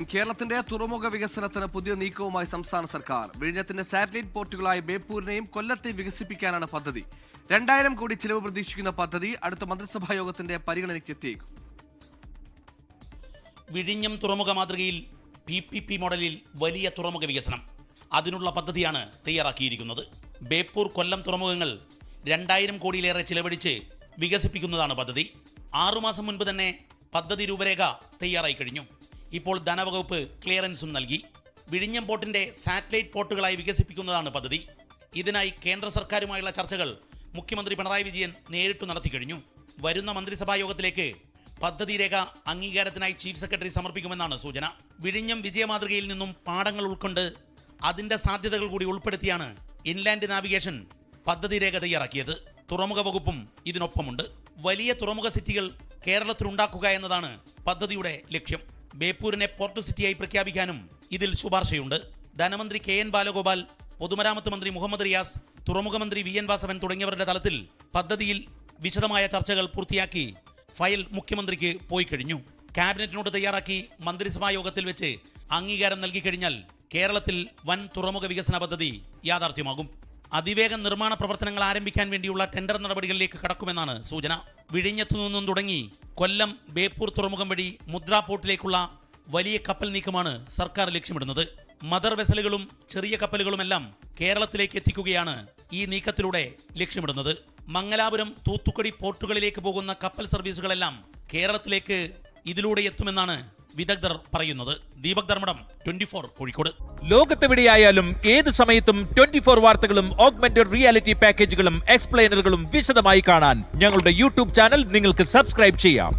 കേരളത്തിന്റെ തുറമുഖ വികസനത്തിന് പുതിയ നീക്കവുമായി സംസ്ഥാന സർക്കാർ. വിഴിഞ്ഞത്തിന്റെ സാറ്റലൈറ്റ് പോർട്ടുകളായി ബേപ്പൂരിനെയും കൊല്ലത്തെയും വികസിപ്പിക്കാനാണ് പദ്ധതി. 2000 കോടി ചിലവ് പ്രതീക്ഷിക്കുന്ന പദ്ധതി അടുത്ത മന്ത്രിസഭാ യോഗത്തിന്റെ പരിഗണനയ്ക്കെത്തിയേക്കും. വിഴിഞ്ഞം തുറമുഖ മാതൃകയിൽ PPP മോഡലിൽ വലിയ തുറമുഖ വികസനം, അതിനുള്ള പദ്ധതിയാണ് തയ്യാറാക്കിയിരിക്കുന്നത്. ബേപ്പൂർ കൊല്ലം തുറമുഖങ്ങൾ 2000 കോടിയിലേറെ ചിലവഴിച്ച് വികസിപ്പിക്കുന്നതാണ് പദ്ധതി. 6 മാസം മുൻപ് തന്നെ പദ്ധതി രൂപരേഖ തയ്യാറായി കഴിഞ്ഞു. ഇപ്പോൾ ധനവകുപ്പ് ക്ലിയറൻസും നൽകി. വിഴിഞ്ഞം പോർട്ടിന്റെ സാറ്റലൈറ്റ് പോർട്ടുകളായി വികസിപ്പിക്കുന്നതാണ് പദ്ധതി. ഇതിനായി കേന്ദ്ര സർക്കാരുമായുള്ള ചർച്ചകൾ മുഖ്യമന്ത്രി പിണറായി വിജയൻ നേരിട്ട് നടത്തി കഴിഞ്ഞു. വരുന്ന മന്ത്രിസഭാ യോഗത്തിലേക്ക് പദ്ധതി രേഖ അംഗീകാരത്തിനായി ചീഫ് സെക്രട്ടറി സമർപ്പിക്കുമെന്നാണ് സൂചന. വിഴിഞ്ഞം വിജയമാതൃകയിൽ നിന്നും പാഠങ്ങൾ ഉൾക്കൊണ്ട് അതിന്റെ സാധ്യതകൾ കൂടി ഉൾപ്പെടുത്തിയാണ് ഇൻലാൻഡ് നാവിഗേഷൻ പദ്ധതി രേഖ തയ്യാറാക്കിയത്. തുറമുഖ വകുപ്പും ഇതിനൊപ്പമുണ്ട്. വലിയ തുറമുഖ സിറ്റികൾ കേരളത്തിലുണ്ടാക്കുക എന്നതാണ് പദ്ധതിയുടെ ലക്ഷ്യം. ബേപ്പൂരിനെ പോർട്ട് സിറ്റിയായി പ്രഖ്യാപിക്കാനും ഇതിൽ ശുപാർശയുണ്ട്. ധനമന്ത്രി KN ബാലഗോപാൽ, പൊതുമരാമത്ത് മന്ത്രി മുഹമ്മദ് റിയാസ്, തുറമുഖ മന്ത്രി VN വാസവൻ തുടങ്ങിയവരുടെ തലത്തിൽ പദ്ധതിയിൽ വിശദമായ ചർച്ചകൾ പൂർത്തിയാക്കി ഫയൽ മുഖ്യമന്ത്രിക്ക് പോയി കഴിഞ്ഞു. ക്യാബിനറ്റിനോട് തയ്യാറാക്കി മന്ത്രിസഭാ യോഗത്തിൽ വെച്ച് അംഗീകാരം നൽകിക്കഴിഞ്ഞാൽ കേരളത്തിൽ വൻ തുറമുഖ വികസന പദ്ധതി യാഥാർത്ഥ്യമാകും. അതിവേഗം നിർമ്മാണ പ്രവർത്തനങ്ങൾ ആരംഭിക്കാൻ വേണ്ടിയുള്ള ടെൻഡർ നടപടികളിലേക്ക് കടക്കുമെന്നാണ് സൂചന. വിഴിഞ്ഞത്തു നിന്നും തുടങ്ങി കൊല്ലം ബേപ്പൂർ തുറമുഖം വഴി മുദ്ര പോർട്ടിലേക്കുള്ള വലിയ കപ്പൽ നീക്കമാണ് സർക്കാർ ലക്ഷ്യമിടുന്നത്. മദർ വെസലുകളും ചെറിയ കപ്പലുകളുമെല്ലാം കേരളത്തിലേക്ക് എത്തിക്കുകയാണ് ഈ നീക്കത്തിലൂടെ ലക്ഷ്യമിടുന്നത്. മംഗലാപുരം, തൂത്തുക്കുടി പോർട്ടുകളിലേക്ക് പോകുന്ന കപ്പൽ സർവീസുകളെല്ലാം കേരളത്തിലേക്ക് ഇതിലൂടെ എത്തുമെന്നാണ് വിദഗ്ധർ പറയുന്നത്. ദീപക് ധർമ്മടം, 24 കോഴിക്കോട്. ലോകത്തെവിടെയായാലും ഏത് സമയത്തും 24 വാർത്തകളും ഓഗ്മെന്റഡ് റിയാലിറ്റി പാക്കേജുകളും എക്സ്പ്ലെയിനറുകളും വിശദമായി കാണാൻ ഞങ്ങളുടെ യൂട്യൂബ് ചാനൽ നിങ്ങൾക്ക് സബ്സ്ക്രൈബ് ചെയ്യാം.